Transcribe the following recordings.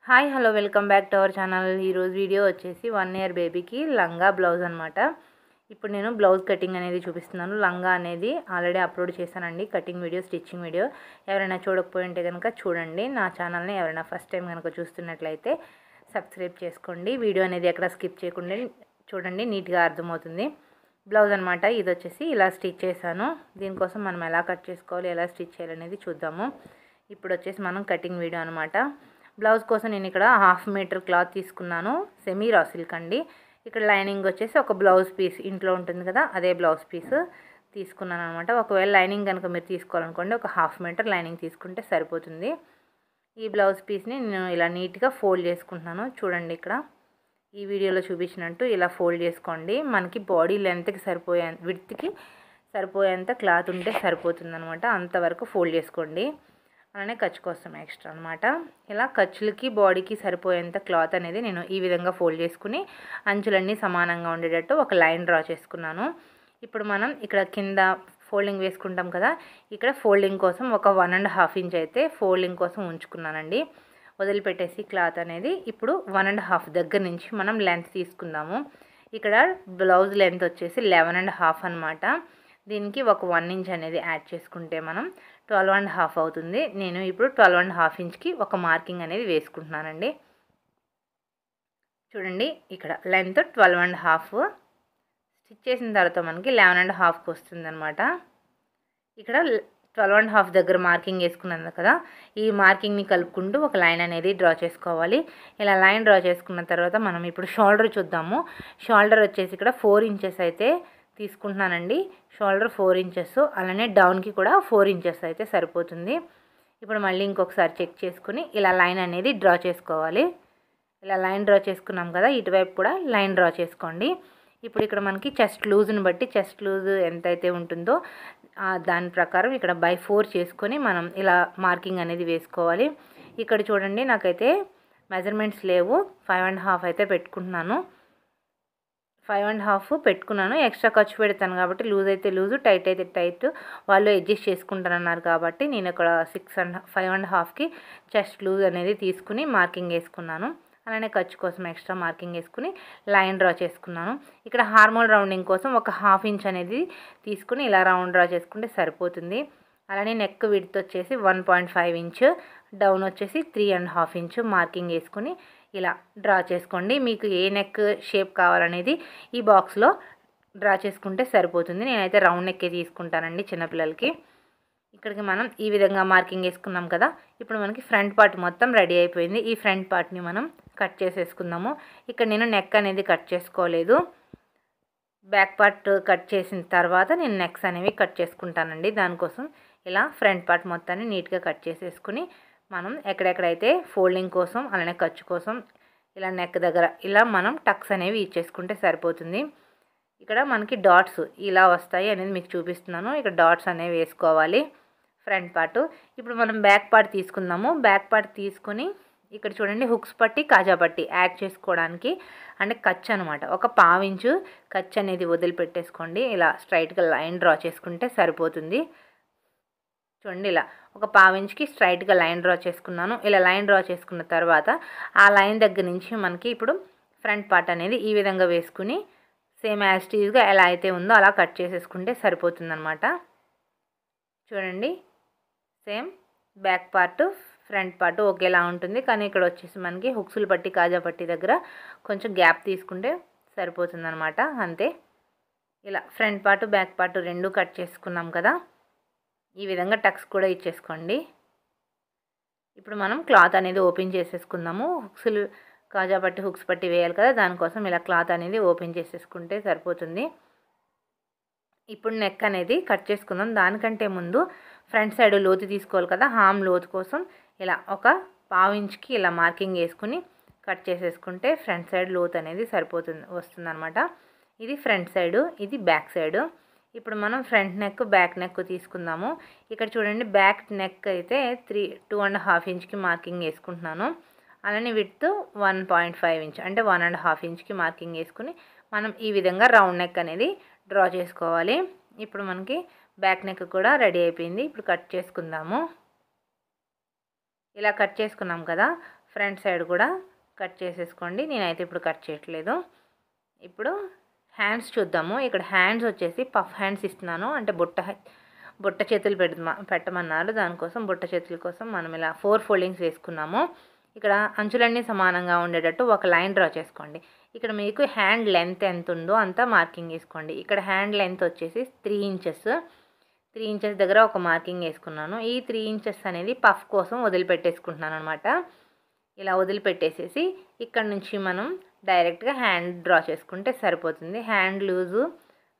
Hi hello welcome back to our channel. ఈరోజు video వచ్చేసి 1 year బేబీకి లంగా బ్లౌజ్ అనమాట. ఇప్పుడు నేను బ్లౌజ్ కటింగ్ అనేది చూపిస్తున్నాను. లంగా అనేది ఆల్రెడీ అప్లోడ్ చేశానండి, కటింగ్ వీడియో, స్టిచ్చింగ్ వీడియో. ఎవరైనా చూడకపోయి ఉంటే కనుక చూడండి. నా ఛానల్ని ఎవరైనా ఫస్ట్ టైం కనుక చూస్తున్నట్లయితే సబ్స్క్రైబ్ చేసుకోండి. వీడియో అనేది ఎక్కడ స్కిప్ చేయకుండా చూడండి, నీట్గా అర్థమవుతుంది. బ్లౌజ్ అనమాట. ఇది వచ్చేసి ఇలా స్టిచ్ చేశాను. దీనికోసం మనం ఎలా కట్ చేసుకోవాలి, ఎలా స్టిచ్ చేయాలనేది చూద్దాము. ఇప్పుడు వచ్చేసి మనం కటింగ్ వీడియో అనమాట. బ్లౌజ్ కోసం నేను ఇక్కడ 1/2 మీటర్ క్లాత్ తీసుకున్నాను. సెమీ రా సిల్క్ అండి. ఇక్కడ లైనింగ్ వచ్చేసి ఒక బ్లౌజ్ పీస్ ఇంట్లో ఉంటుంది కదా, అదే బ్లౌజ్ పీస్ తీసుకున్నాను అనమాట. ఒకవేళ లైనింగ్ కనుక మీరు తీసుకోవాలనుకోండి, ఒక 1/2 మీటర్ లైనింగ్ తీసుకుంటే సరిపోతుంది. ఈ బ్లౌజ్ పీస్ని నేను ఇలా నీట్గా ఫోల్డ్ చేసుకుంటున్నాను. చూడండి, ఇక్కడ ఈ వీడియోలో చూపించినట్టు ఇలా ఫోల్డ్ చేసుకోండి. మనకి బాడీ లెంత్కి విడ్త్కి సరిపోయేంత క్లాత్ ఉంటే సరిపోతుంది అనమాట. అంతవరకు ఫోల్డ్ చేసుకోండి. అలానే ఖర్చు కోసం ఎక్స్ట్రా అనమాట. ఇలా ఖర్చులకి బాడీకి సరిపోయేంత క్లాత్ అనేది నేను ఈ విధంగా ఫోల్డ్ చేసుకుని అంచులన్నీ సమానంగా ఉండేటట్టు ఒక లైన్ డ్రా చేసుకున్నాను. ఇప్పుడు మనం ఇక్కడ కింద ఫోల్డింగ్ వేసుకుంటాం కదా, ఇక్కడ ఫోల్డింగ్ కోసం ఒక 1.5 ఇంచ్ అయితే ఫోల్డింగ్ కోసం ఉంచుకున్నానండి. వదిలిపెట్టేసి క్లాత్ అనేది ఇప్పుడు 1.5 దగ్గర నుంచి మనం లెంత్ తీసుకుందాము. ఇక్కడ బ్లౌజ్ లెంత్ వచ్చేసి 11.5 అనమాట. దీనికి ఒక 1 ఇంచ్ అనేది యాడ్ చేసుకుంటే మనం 12.5 అవుతుంది. నేను ఇప్పుడు 12.5 ఇంచ్కి ఒక మార్కింగ్ అనేది వేసుకుంటున్నానండి. చూడండి, ఇక్కడ లెంత్ 12.5 స్టిచ్ చేసిన తర్వాత మనకి 11.5కి వస్తుంది అనమాట. ఇక్కడ 12.5 దగ్గర మార్కింగ్ వేసుకున్నాను కదా, ఈ మార్కింగ్ని కలుపుకుంటూ ఒక లైన్ అనేది డ్రా చేసుకోవాలి. ఇలా లైన్ డ్రా చేసుకున్న తర్వాత మనం ఇప్పుడు షోల్డర్ చూద్దాము. షోల్డర్ వచ్చేసి ఇక్కడ 4 ఇంచెస్ అయితే తీసుకుంటున్నానండి. షోల్డర్ 4 ఇంచెస్, అలానే డౌన్కి కూడా 4 ఇంచెస్ అయితే సరిపోతుంది. ఇప్పుడు మళ్ళీ ఇంకొకసారి చెక్ చేసుకుని ఇలా లైన్ అనేది డ్రా చేసుకోవాలి. ఇలా లైన్ డ్రా చేసుకున్నాం కదా, ఇటువైపు కూడా లైన్ డ్రా చేసుకోండి. ఇప్పుడు ఇక్కడ మనకి చెస్ట్ లూజ్ని బట్టి చెస్ట్ లూజ్ ఎంతైతే ఉంటుందో దాని ప్రకారం ఇక్కడ బై 4 చేసుకొని మనం ఇలా మార్కింగ్ అనేది వేసుకోవాలి. ఇక్కడ చూడండి, నాకైతే మెజర్మెంట్స్ లేవు. 5.5 అయితే పెట్టుకుంటున్నాను. 5.5 పెట్టుకున్నాను. ఎక్స్ట్రా ఖర్చు పెడతాను కాబట్టి లూజ్ అయితే లూజు, టైట్ అయితే టైట్ వాళ్ళు అడ్జస్ట్ చేసుకుంటారన్నారు కాబట్టి నేను ఇక్కడ 5.5కి చెస్ట్ లూజ్ అనేది తీసుకుని మార్కింగ్ వేసుకున్నాను. అలానే ఖర్చు కోసం ఎక్స్ట్రా మార్కింగ్ వేసుకుని లైన్ డ్రా చేసుకున్నాను. ఇక్కడ హార్మోల్ రౌండింగ్ కోసం ఒక 1/2 ఇంచ్ అనేది తీసుకుని ఇలా రౌండ్ డ్రా చేసుకుంటే సరిపోతుంది. అలానే నెక్ విడ్త్ వచ్చేసి 1.5 ఇంచ్, డౌన్ వచ్చేసి 3.5 ఇంచ్ మార్కింగ్ వేసుకుని ఇలా డ్రా చేసుకోండి. మీకు ఏ నెక్ షేప్ కావాలనేది ఈ బాక్స్లో డ్రా చేసుకుంటే సరిపోతుంది. నేనైతే రౌండ్ నెక్కే తీసుకుంటానండి చిన్నపిల్లలకి. ఇక్కడికి మనం ఈ విధంగా మార్కింగ్ వేసుకున్నాం కదా, ఇప్పుడు మనకి ఫ్రంట్ పార్ట్ మొత్తం రెడీ అయిపోయింది. ఈ ఫ్రంట్ పార్ట్ని మనం కట్ చేసేసుకుందాము. ఇక్కడ నేను నెక్ అనేది కట్ చేసుకోలేదు. బ్యాక్ పార్ట్ కట్ చేసిన తర్వాత నేను నెక్స్ అనేవి కట్ చేసుకుంటానండి. దానికోసం ఇలా ఫ్రంట్ పార్ట్ మొత్తాన్ని నీట్గా కట్ చేసేసుకుని మనం ఎక్కడెక్కడైతే ఫోల్డింగ్ కోసం అలానే ఖర్చు కోసం ఇలా నెక్ దగ్గర ఇలా మనం టక్స్ అనేవి ఇచ్చేసుకుంటే సరిపోతుంది. ఇక్కడ మనకి డాట్స్ ఇలా వస్తాయి అనేది మీకు చూపిస్తున్నాను. ఇక్కడ డాట్స్ అనేవి వేసుకోవాలి ఫ్రంట్ పార్ట్. ఇప్పుడు మనం బ్యాక్ పార్ట్ తీసుకుందాము. బ్యాక్ పార్ట్ తీసుకొని ఇక్కడ చూడండి, హుక్స్ పట్టి కాజా పట్టి యాడ్ చేసుకోవడానికి అంటే ఖర్చు అనమాట. ఒక 1/4 ఇంచు ఖర్చు అనేది వదిలిపెట్టేసుకోండి. ఇలా స్ట్రైట్గా లైన్ డ్రా చేసుకుంటే సరిపోతుంది. చూడండి, ఇలా ఒక 1/4 ఇంచ్కి స్ట్రైట్గా లైన్ డ్రా చేసుకున్నాను. ఇలా లైన్ డ్రా చేసుకున్న తర్వాత ఆ లైన్ దగ్గర నుంచి మనకి ఇప్పుడు ఫ్రంట్ పార్ట్ అనేది ఈ విధంగా వేసుకుని సేమ్ యాజ్ టీజ్గా ఎలా అయితే ఉందో అలా కట్ చేసేసుకుంటే సరిపోతుందన్నమాట. చూడండి, same back part front part ఒకేలా ఉంటుంది, కానీ ఇక్కడ వచ్చేసి మనకి హుక్సులు పట్టి కాజా పట్టి దగ్గర కొంచెం గ్యాప్ తీసుకుంటే సరిపోతుందన్నమాట. అంతే. ఇలా ఫ్రంట్ పార్ట్ బ్యాక్ పార్ట్ రెండు కట్ చేసుకున్నాం కదా, ఈ విధంగా టక్స్ కూడా ఇచ్చేసుకోండి. ఇప్పుడు మనం క్లాత్ అనేది ఓపెన్ చేసేసుకుందాము. హుక్స్లు కాజా పట్టి హుక్స్ పట్టి వేయాలి కదా, దానికోసం ఇలా క్లాత్ అనేది ఓపెన్ చేసేసుకుంటే సరిపోతుంది. ఇప్పుడు నెక్ అనేది కట్ చేసుకుందాం. దానికంటే ముందు ఫ్రంట్ సైడ్ లోతు తీసుకోవాలి కదా, హామ్ లోతు కోసం ఇలా ఒక 1/4 ఇంచ్కి ఇలా మార్కింగ్ వేసుకుని కట్ చేసేసుకుంటే ఫ్రంట్ సైడ్ లోతు అనేది వస్తుందన్నమాట. ఇది ఫ్రంట్ సైడు, ఇది బ్యాక్ సైడు. ఇప్పుడు మనం ఫ్రంట్ నెక్ బ్యాక్ నెక్ తీసుకుందాము. ఇక్కడ చూడండి, బ్యాక్ నెక్ అయితే 2.5 ఇంచ్కి మార్కింగ్ వేసుకుంటున్నాను. అలానే విడ్త్ 1.5 ఇంచ్ అంటే 1.5 ఇంచ్కి మార్కింగ్ వేసుకుని మనం ఈ విధంగా రౌండ్ నెక్ అనేది డ్రా చేసుకోవాలి. ఇప్పుడు మనకి బ్యాక్ నెక్ కూడా రెడీ అయిపోయింది. ఇప్పుడు కట్ చేసుకుందాము. ఇలా కట్ చేసుకున్నాం కదా, ఫ్రంట్ సైడ్ కూడా కట్ చేసేసుకోండి. నేనైతే ఇప్పుడు కట్ చేయట్లేదు. ఇప్పుడు హ్యాండ్స్ చూద్దాము. ఇక్కడ హ్యాండ్స్ వచ్చేసి పఫ్ హ్యాండ్స్ ఇస్తున్నాను. అంటే బుట్ట చేతులు పెట్టమన్నారు. దానికోసం బుట్ట చేతుల కోసం మనం ఇలా 4 ఫోల్డింగ్స్ వేసుకున్నాము. ఇక్కడ అంచులన్నీ సమానంగా ఉండేటట్టు ఒక లైన్ డ్రా చేసుకోండి. ఇక్కడ మీకు హ్యాండ్ లెంత్ ఎంత ఉందో అంతా మార్కింగ్ వేసుకోండి. ఇక్కడ హ్యాండ్ లెంత్ వచ్చేసి 3 ఇంచెస్. 3 ఇంచెస్ దగ్గర ఒక మార్కింగ్ వేసుకున్నాను. ఈ 3 ఇంచెస్ అనేది పఫ్ కోసం వదిలిపెట్టేసుకుంటున్నాను అనమాట. ఇలా వదిలిపెట్టేసేసి ఇక్కడ నుంచి మనం డైరెక్ట్గా హ్యాండ్ డ్రా చేసుకుంటే సరిపోతుంది. హ్యాండ్ లూజు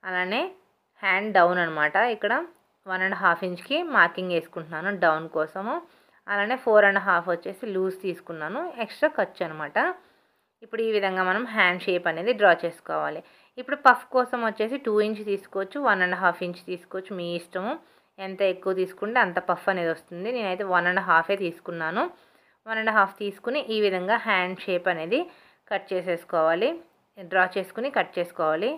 అలానే హ్యాండ్ డౌన్ అనమాట. ఇక్కడ 1.5 ఇంచ్కి మార్కింగ్ వేసుకుంటున్నాను డౌన్ కోసము. అలానే 4.5 వచ్చేసి లూజ్ తీసుకున్నాను, ఎక్స్ట్రా ఖర్చు అనమాట. ఇప్పుడు ఈ విధంగా మనం హ్యాండ్ షేప్ అనేది డ్రా చేసుకోవాలి. ఇప్పుడు పఫ్ కోసం వచ్చేసి 2 ఇంచ్ తీసుకోవచ్చు, 1.5 ఇంచ్ తీసుకోవచ్చు, మీ ఇష్టము. ఎంత ఎక్కువ తీసుకుంటే అంత పఫ్ అనేది వస్తుంది. నేనైతే 1.5 తీసుకున్నాను. 1.5 తీసుకుని ఈ విధంగా హ్యాండ్ షేప్ అనేది కట్ చేసేసుకోవాలి. డ్రా చేసుకుని కట్ చేసుకోవాలి.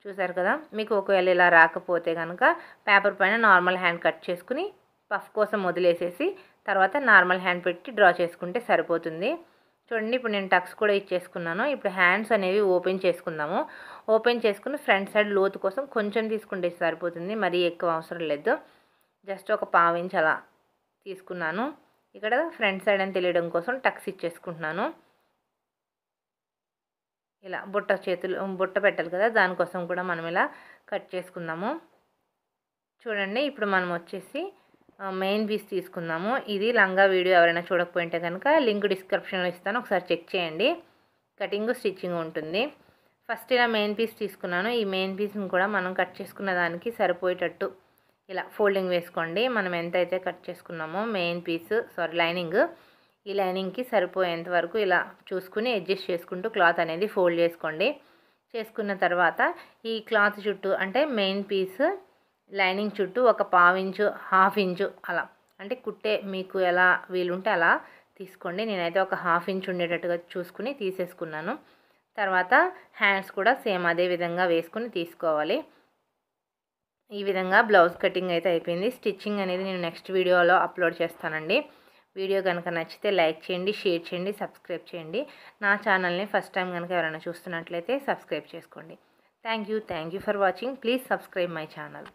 చూసారు కదా. మీకు ఒకవేళ ఇలా రాకపోతే కనుక పేపర్ పైన నార్మల్ హ్యాండ్ కట్ చేసుకుని పఫ్ కోసం వదిలేసేసి తర్వాత నార్మల్ హ్యాండ్ పెట్టి డ్రా చేసుకుంటే సరిపోతుంది. చూడండి, ఇప్పుడు నేను టక్స్ కూడా ఇచ్చేసుకున్నాను. ఇప్పుడు హ్యాండ్స్ అనేవి ఓపెన్ చేసుకుందాము. ఓపెన్ చేసుకుని ఫ్రంట్ సైడ్ లోతు కోసం కొంచెం తీసుకుంటే సరిపోతుంది, మరీ ఎక్కువ అవసరం లేదు. జస్ట్ ఒక 1/4 ఇంచ్ అలా తీసుకున్నాను. ఇక్కడ ఫ్రంట్ సైడ్ అని తెలియడం కోసం టక్స్ ఇచ్చేసుకుంటున్నాను. ఇలా బుట్ట పెట్టాలి కదా, దానికోసం కూడా మనం ఇలా కట్ చేసుకుందాము. చూడండి, ఇప్పుడు మనం వచ్చేసి మెయిన్ పీస్ తీసుకుందాము. ఇది లంగా వీడియో ఎవరైనా చూడకపోయింటే కనుక లింక్ డిస్క్రిప్షన్లో ఇస్తాను, ఒకసారి చెక్ చేయండి. కటింగ్ స్టిచ్చింగ్ ఉంటుంది. ఫస్ట్ ఇలా మెయిన్ పీస్ తీసుకున్నాను. ఈ మెయిన్ పీస్ని కూడా మనం కట్ చేసుకున్న దానికి సరిపోయేటట్టు ఇలా ఫోల్డింగ్ వేసుకోండి. మనం ఎంతైతే కట్ చేసుకున్నామో మెయిన్ పీస్ లైనింగ్, ఈ లైనింగ్కి సరిపోయేంత వరకు ఇలా చూసుకుని అడ్జస్ట్ చేసుకుంటూ క్లాత్ అనేది ఫోల్డ్ చేసుకోండి. చేసుకున్న తర్వాత ఈ క్లాత్ చుట్టూ అంటే మెయిన్ పీస్ లైనింగ్ చుట్టూ ఒక 1/4 ఇంచు 1/2 ఇంచు అలా, అంటే కుట్టే మీకు ఎలా వీలుంటే అలా తీసుకోండి. నేనైతే ఒక 1/2 ఇంచ్ ఉండేటట్టుగా చూసుకుని తీసేసుకున్నాను. తర్వాత హ్యాండ్స్ కూడా సేమ్ అదే విధంగా వేసుకుని తీసుకోవాలి. ఈ విధంగా బ్లౌజ్ కటింగ్ అయితే అయిపోయింది. స్టిచ్చింగ్ అనేది నేను నెక్స్ట్ వీడియోలో అప్లోడ్ చేస్తానండి. వీడియో కనుక నచ్చితే లైక్ చేయండి, షేర్ చేయండి, సబ్స్క్రైబ్ చేయండి. నా ఛానల్ని ఫస్ట్ టైం కనుక ఎవరైనా చూస్తున్నట్లయితే సబ్స్క్రైబ్ చేసుకోండి. Thank you for watching. Please subscribe my channel.